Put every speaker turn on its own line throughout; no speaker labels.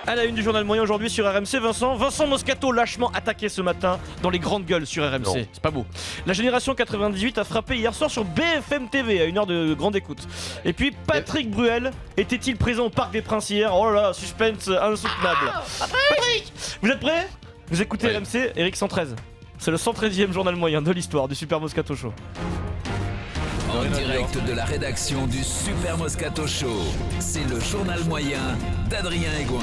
À la une du journal moyen aujourd'hui sur RMC, Vincent Moscato lâchement attaqué ce matin dans les grandes gueules sur RMC. Non. C'est pas beau. La génération 98 a frappé hier soir sur BFM TV à une heure de grande écoute. Et puis Patrick Bruel était-il présent au Parc des Princes hier? Oh là là, suspense insoutenable. Patrick, vous êtes prêts? Vous écoutez RMC, Eric 113. C'est le 113e journal moyen de l'histoire du Super Moscato Show.
En direct de la rédaction du Super Moscato Show, c'est le journal moyen d'Adrien Egoin.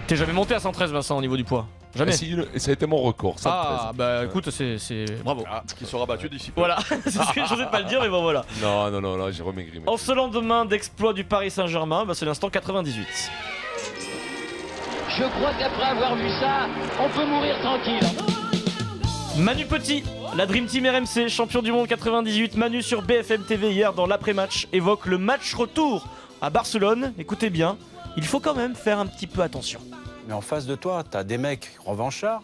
T'es jamais monté à 113, Vincent, au niveau du poids? Jamais.
Et ça a été mon record, 113.
Ah bah écoute, c'est... Bravo.
Qui sera battu d'ici peu.
Voilà, c'est ce que j'osais pas le dire, mais bon voilà.
Non, là j'ai remaigri.
En ce lendemain d'exploit du Paris Saint-Germain, c'est l'instant 98.
Je crois qu'après avoir vu ça, on peut mourir tranquille.
Manu Petit, la Dream Team RMC, champion du monde 98, Manu sur BFM TV hier dans l'après-match, évoque le match retour à Barcelone. Écoutez bien, il faut quand même faire un petit peu attention.
Mais en face de toi, t'as des mecs revanchards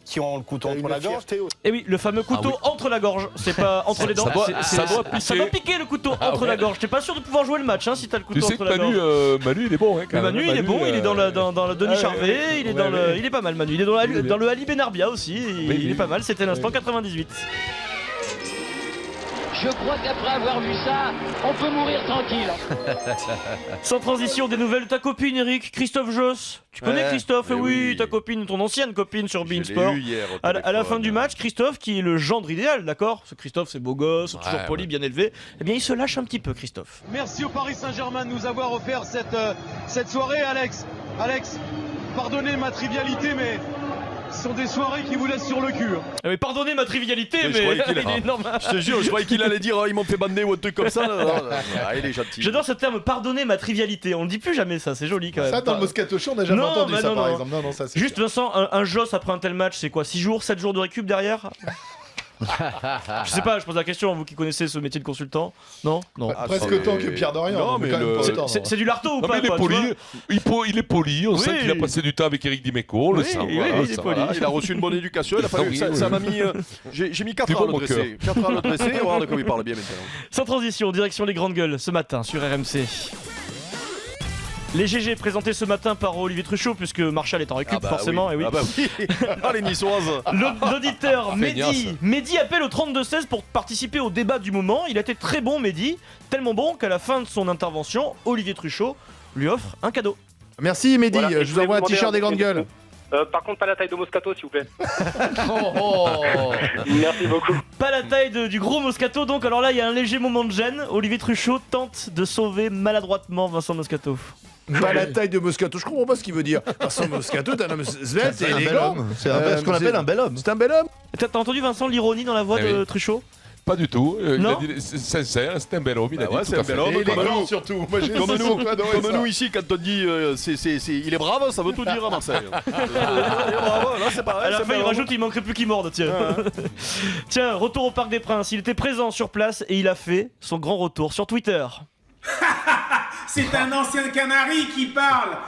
qui ont le couteau entre la gorge.
Et oui, le fameux couteau entre la gorge, c'est pas entre les dents. Ça doit piquer le couteau entre la gorge. T'es pas sûr de pouvoir jouer le match si t'as le couteau entre la gorge.
Manu il est bon.
Manu il est bon, il est dans le Denis Charvet, il est pas mal Manu. Il est dans le Ali Benarbia aussi, il est pas mal, c'était l'instant 98.
Je crois qu'après avoir vu ça, on peut mourir tranquille.
Sans transition, des nouvelles de ta copine Eric, Christophe Joss. Tu connais Christophe? Oui, ta copine, ton ancienne copine sur Beansport. À la fin du match, Christophe, qui est le gendre idéal, d'accord? Christophe, c'est beau gosse, toujours poli, bien élevé. Eh bien, il se lâche un petit peu, Christophe.
Merci au Paris Saint-Germain de nous avoir offert cette soirée, Alex. Alex, pardonnez ma trivialité, mais ce sont des soirées qui vous laissent sur le cul.
Ah mais pardonnez ma trivialité, mais il est énorme.
Je te jure, je croyais qu'il allait dire ils m'ont fait bander ou un truc comme ça. Il est gentil.
J'adore ce terme, pardonnez ma trivialité. On le dit plus jamais ça, c'est joli quand même.
Ça dans le Moscato Show, on n'a jamais entendu ça par exemple. Non, ça c'est
juste clair. Vincent, un Joss après un tel match, c'est quoi? 6 jours, 7 jours de récup derrière? Je sais pas, je pose la question, vous qui connaissez ce métier de consultant. Non.
Presque autant que Pierre Dorian.
Non, mais
c'est du larto ou pas?
Il est poli, on sait qu'il a passé du temps avec Eric Dimeco, on le sent.
Il est poli.
Il a reçu une bonne éducation, il a fallu ça m'a mis. J'ai mis 4 ans à le dresser. 4 ans à le dresser, on va voir de quoi il parle bien maintenant.
Sans transition, direction les grandes gueules ce matin sur RMC. Les GG présentés ce matin par Olivier Truchot, puisque Marshall est en récup, forcément.
Oui. Les niçoises.
L'auditeur Mehdi appelle au 32-16 pour participer au débat du moment. Il a été très bon, Mehdi, tellement bon qu'à la fin de son intervention, Olivier Truchot lui offre un cadeau.
Merci Mehdi,
voilà,
je vous envoie un t-shirt des grandes gueules.
Par contre, pas la taille de Moscato, s'il vous plaît. Merci beaucoup.
Pas la taille du gros Moscato, donc alors là, il y a un léger moment de gêne. Olivier Truchot tente de sauver maladroitement Vincent Moscato.
Pas la taille de Moscato, je comprends pas ce qu'il veut dire. Vincent Moscato, t'es un homme svelte et élégant.
C'est ce qu'on appelle un bel homme.
C'est un bel homme.
T'as entendu Vincent l'ironie dans la voix de Truchot?
Pas du tout, il
Non.
a dit sincère, c'est un bel homme, il a dit
c'est un bel homme,
Élégant surtout. Moi,
comme nous ici, quand on dit il est brave, ça veut tout dire à Marseille. Bravo, là c'est pareil.
À la fin, il rajoute, il manquerait plus qu'il morde, tiens. Tiens, retour au Parc des Princes. Il était présent sur place et il a fait son grand retour sur Twitter.
C'est un ancien Canari qui parle.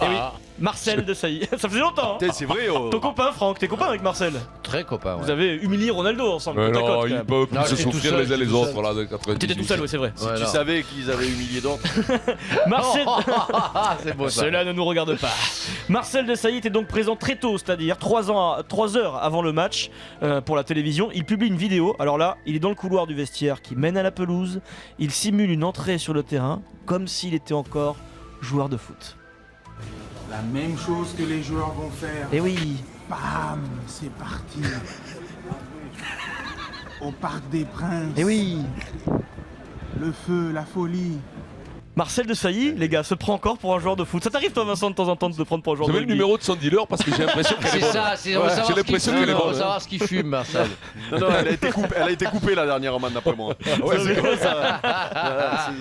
Eh oui, Marcel de Sailly. Ça faisait longtemps.
C'est vrai.
Ton copain Franck, t'es copain avec Marcel?
Très copain.
Vous avez humilié Ronaldo ensemble.
Non, ils peuvent plus se souffrir les uns les autres là de 98.
T'étais tout seul, oui, c'est vrai.
Si tu savais qu'ils avaient humilié d'autres.
Marcel.
C'est beau ça.
Cela ne nous regarde pas. Marcel de Sailly était donc présent très tôt, c'est-à-dire 3 heures avant le match pour la télévision. Il publie une vidéo. Alors là, il est dans le couloir du vestiaire qui mène à la pelouse. Il simule une entrée sur le terrain comme s'il était encore joueur de foot.
La même chose que les joueurs vont faire.
Eh oui.
Bam, c'est parti. Au Parc des Princes.
Eh oui.
Le feu, la folie.
Marcel de Sailly, les gars, se prend encore pour un joueur de foot. Ça t'arrive toi Vincent de temps en temps de te prendre pour un joueur de
Vous
foot?
avez le numéro de son dealer parce que j'ai l'impression qu'elle est bonne.
C'est ça,
J'ai l'impression qu'elle est bonne.
On va savoir ce qu'il fume, Marcel.
Non, elle a été coupée la dernière man d'après moi. Ouais, c'est comme ça.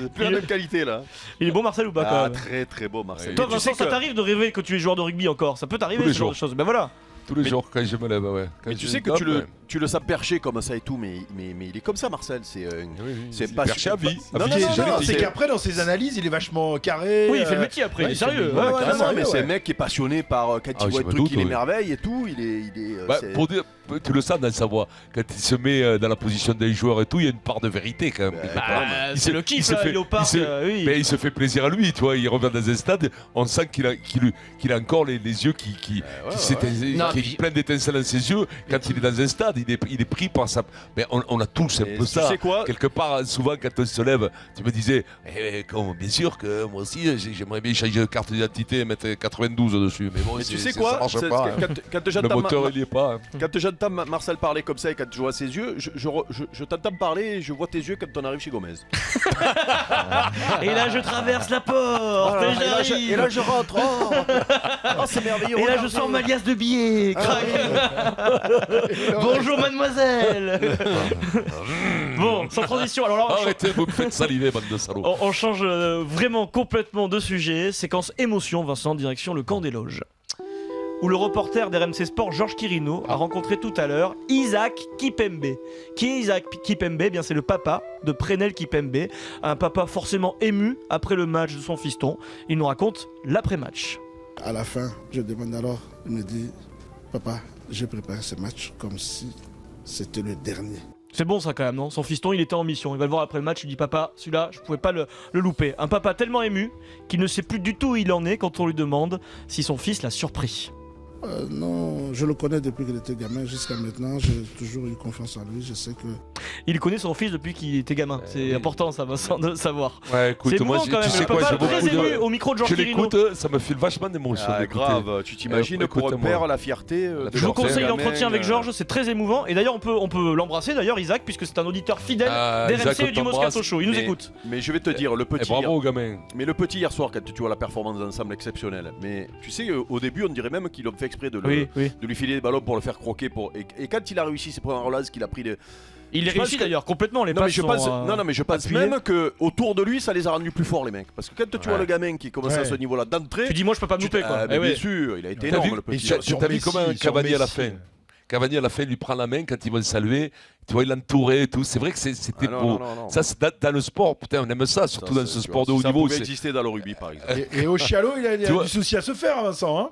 C'est plus la même qualité là.
Il est bon Marcel ou pas quand même?
Très très beau Marcel.
Toi Vincent, ça t'arrive de rêver que tu es joueur de rugby encore? Ça peut t'arriver
Tous les
ce genre de choses. Ben voilà.
tous les jours quand je me lève, ouais. Quand
Mais tu
je
sais que
tape,
tu le sens perché comme ça et tout, mais il est comme ça, Marcel. C'est pas
perché à vie.
Non,
À
non,
vie,
non,
j'ai jamais
non,
dit.
C'est qu'après, dans ses analyses, il est vachement carré.
Oui, il fait le métier après, il est sérieux.
Ouais,
Ouais,
non, mais c'est un mec qui est passionné par quand
Ah,
il voit
je
un
me
truc
doute,
qui
oui.
l'émerveille et tout. Il est.
Bah,
c'est-
pour dire, tu le sens dans sa voix. Quand il se met dans la position d'un joueur et tout, il y a une part de vérité quand même. quelque
Bah,
part.
c'est le kiff, là, il est au parc, oui.
Mais il se fait plaisir à lui, tu vois. Il revient dans un stade, on sent qu'il a encore les yeux qui plein d'étincelles dans ses yeux. Quand il est dans un stade, il est pris par ça. Mais on a tous un peu
tu
ça.
sais quoi
Quelque part, souvent quand on se lève, tu me disais, bien sûr que moi aussi, j'aimerais bien changer de carte d'identité et mettre 92 dessus. Mais bon,
Mais tu sais
ça
quoi
marche
C'est-
pas.
quand
Le
j'entends
moteur, il y est pas. hein.
Quand j'entends Marcel parler comme ça et quand je vois ses yeux, je t'entends parler et je vois tes yeux quand on arrive chez Gomez.
Et là, je traverse la porte.
Voilà,
et
et là, je rentre. Oh, c'est merveilleux.
Et là, je
regardez.
sors ma liasse de billets. Crac. Bonjour, mademoiselle. Bon, sans transition. Alors là,
Arrêtez, vous me faites saliver, bande de salauds.
on change vraiment complètement de sujet. Séquence émotion, Vincent, direction le camp des loges. Où le reporter d'RMC Sport, Georges Quirino, a rencontré tout à l'heure Isaac Kipembe. Qui est Isaac Kipembe ? Eh bien, c'est le papa de Prenel Kipembe. Un papa forcément ému après le match de son fiston. Il nous raconte l'après-match.
À la fin, je demande alors, il me dit, papa, j'ai préparé ce match comme si c'était le dernier.
C'est bon ça quand même, non ? Son fiston, il était en mission. Il va le voir après le match, il dit papa, celui-là, je pouvais pas le louper. Un papa tellement ému qu'il ne sait plus du tout où il en est quand on lui demande si son fils l'a surpris.
Non, je le connais depuis qu'il était gamin jusqu'à maintenant. J'ai toujours eu confiance en lui. Je sais que.
Il connaît son fils depuis qu'il était gamin. C'est important ça, Vincent, de le savoir.
Ouais, écoute,
C'est
moi,
émouvant quand
tu
même.
sais
Le
quoi,
papa
j'ai beaucoup
très ému au micro de Georges
Je
Quirino.
l'écoute, ça me file vachement d'émotion.
Ah,
d'écouter.
grave, tu t'imagines pour un
écoute-moi.
père la fierté. De
Je vous
voir
conseille
son
l'entretien
gamin,
avec Georges, c'est très émouvant. Et d'ailleurs, on peut l'embrasser d'ailleurs, Isaac, puisque c'est un auditeur fidèle
Isaac,
d'RMC et du
on
Moscato
t'embrasse.
Show. Il nous
Mais-
écoute.
Mais je vais te dire, le petit.
Bravo au gamin.
Mais le petit hier soir, quand tu vois la performance d'ensemble exceptionnelle. Mais tu sais, au début, on dirait même qu'ils ont fait exprès de lui filer des ballons pour le faire croquer. Et quand il a réussi ses premières relances, qu'il a pris des.
Il est
Je pense
réussi
que-
d'ailleurs complètement. Les
Non mais,
passes
je pense,
sont,
non, mais je pense
appuyées.
même que autour de lui ça les a rendus plus forts les mecs. Parce que quand tu vois le gamin qui commence à ce niveau-là d'entrée.
Tu dis moi je peux pas me louper quoi.
Mais
Eh
bien
ouais.
sûr, il a été
T'as
énorme
vu,
le petit.
t'as vu comment Cavani à la fin Cavani à la fin lui prend la main quand ils vont le saluer. Tu vois, il l'entourait et tout. C'est vrai que c'était beau. Ça, c'est dans le sport, putain, on aime ça, surtout dans ce sport de haut
ça
niveau.
pouvait exister dans le rugby par exemple.
Et au Chialo, il a
Tu vois-
du souci à se faire, Vincent. Hein.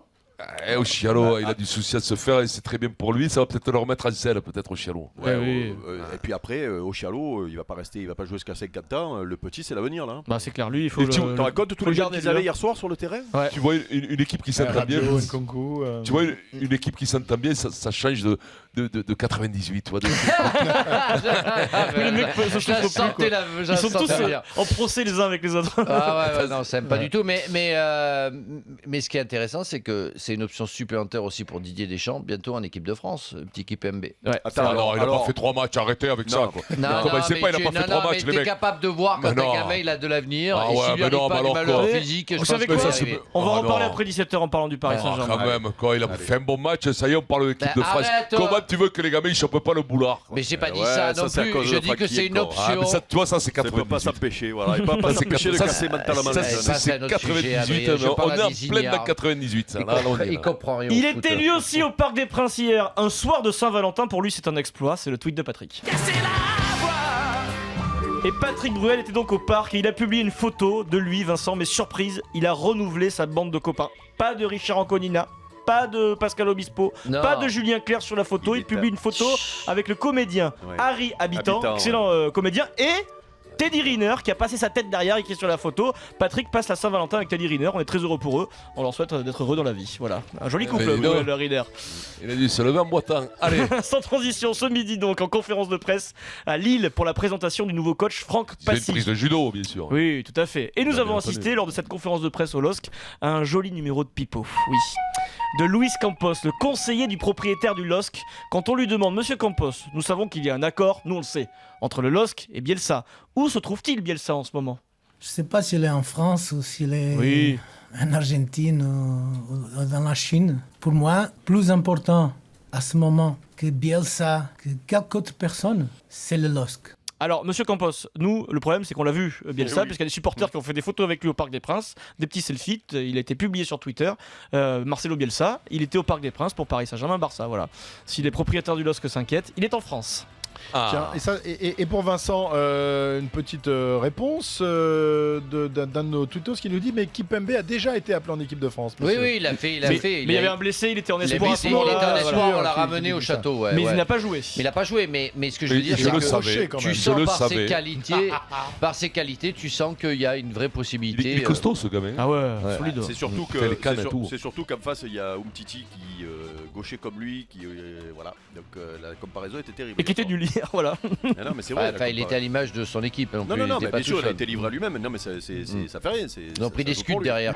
Au Chialo, il a du souci à se faire et c'est très bien pour lui. Ça va peut-être le remettre en selle, peut-être au Chialo.
Ouais, et puis après, au Chialo, il va pas rester, il va pas jouer jusqu'à 50 ans. Le petit, c'est l'avenir là.
Bah c'est clair, lui il faut.
Tu te racontes tous les gens qu'ils avaient hier soir sur le terrain.
Ouais.
Tu vois une équipe qui s'entend bien. Tu vois une équipe qui s'entend bien, ça change de 98. Tu vois,
Les mecs se chauffent plus, quoi. Ils sont tous en procès les uns avec les autres.
Ah ouais, non, ça aime pas du tout. Mais ce qui est intéressant, c'est que c'est une option supplémentaire aussi pour Didier Deschamps, bientôt en équipe de France, petit Kipembe.
Ouais.
Attends, il a pas fait 3 matchs, arrêtez avec ça. Quoi.
Non,
il a pas fait 3 matchs, les
t'es
mecs.
capable de voir quand un gamin il a de l'avenir.
Ah
et
ouais,
s'il lui
mais
arrive
non,
pas
mais
des
alors
malheurs
quoi
physiques,
Vous
je
savez
pense
quoi
que ça va arriver.
On va en reparler
non.
après 17h en parlant du Paris Saint-Germain.
Quand même, quoi, il a fait un bon match, ça y est, on parle de l'équipe de France.
arrête,
Comment tu veux que les gamins ils chopent pas le boulard quoi.
Mais j'ai pas dit
Ouais,
ça
ça,
non
c'est à
plus.
cause
Je
de
dis que
Francky
c'est une
encore.
Ah,
option.
mais ça, tu vois, ça c'est
Ça peut
98.
pas s'empêcher, voilà. Il peut pas s'empêcher de casser mentalement
Ça,
un jeune.
c'est
notre sujet,
98,
Adrien, je
on
parle
est
à
en
des
plein
ignares.
dans 98. Ça. Là, on est
Il
là.
comprend rien.
Il
au foot.
était lui aussi au Parc des Princes hier, un soir de Saint-Valentin. Pour lui, c'est un exploit. C'est le tweet de Patrick. Et Patrick Bruel était donc au parc et il a publié une photo de lui, Vincent, mais surprise, il a renouvelé sa bande de copains. Pas de Richard Anconina, pas de Pascal Obispo,
Non.
pas de Julien Clerc sur la photo. Il publie une photo avec le comédien Harry Habitant,
Habitant,
excellent comédien, et Teddy Riner qui a passé sa tête derrière et qui est sur la photo. Patrick passe la Saint-Valentin avec Teddy Riner, on est très heureux pour eux. On leur souhaite d'être heureux dans la vie. Voilà, un joli couple, Bruel Riner.
Il a dû se lever en boitant. Allez.
Sans transition, ce midi donc en conférence de presse à Lille pour la présentation du nouveau coach Franck
C'est une
Passy.
prise de judo, bien sûr.
Oui, tout à fait. Et nous
Bien
avons
entendu.
assisté lors de cette conférence de presse au LOSC à un joli numéro de pipeau. Oui. De Luis Campos, le conseiller du propriétaire du LOSC. Quand on lui demande, Monsieur Campos, nous savons qu'il y a un accord, nous on le sait, entre le LOSC et Bielsa. Où se trouve-t-il Bielsa en ce moment?
Je ne sais pas s'il est en France ou s'il est en Argentine ou dans la Chine. Pour moi, plus important à ce moment que Bielsa, que quelque autre personne, c'est le LOSC.
Alors, monsieur Campos, nous, le problème, c'est qu'on l'a vu, Bielsa, puisqu'il y a des supporters qui ont fait des photos avec lui au Parc des Princes, des petits selfies. Il a été publié sur Twitter. Marcelo Bielsa, il était au Parc des Princes pour Paris Saint-Germain-Barça. Voilà. Si les propriétaires du LOSC s'inquiètent, il est en France.
Tiens, et pour Vincent, une petite réponse d'un de nos tweetos qui nous dit mais Kimpembe a déjà été appelé en équipe de France.
Oui, il a fait.
Mais il y avait un blessé, il était en espoir.
Il était en espoir, on l'a ramené au château.
Mais il n'a pas joué.
Il n'a pas joué, mais ce que je veux dire, c'est que tu sens par ses qualités, tu sens qu'il y a une vraie possibilité.
Il est costaud ce gamin.
Ah ouais, solide.
C'est surtout qu'en face, il y a Umtiti qui gaucher comme lui, qui voilà. Donc la comparaison était terrible.
Et qui était nul hier, voilà.
Non, mais c'est vrai.
Il était à l'image de son équipe.
Non, mais bien sûr, il a été livré à lui-même. Non, mais ça fait rien.
Ils ont pris des scuds derrière.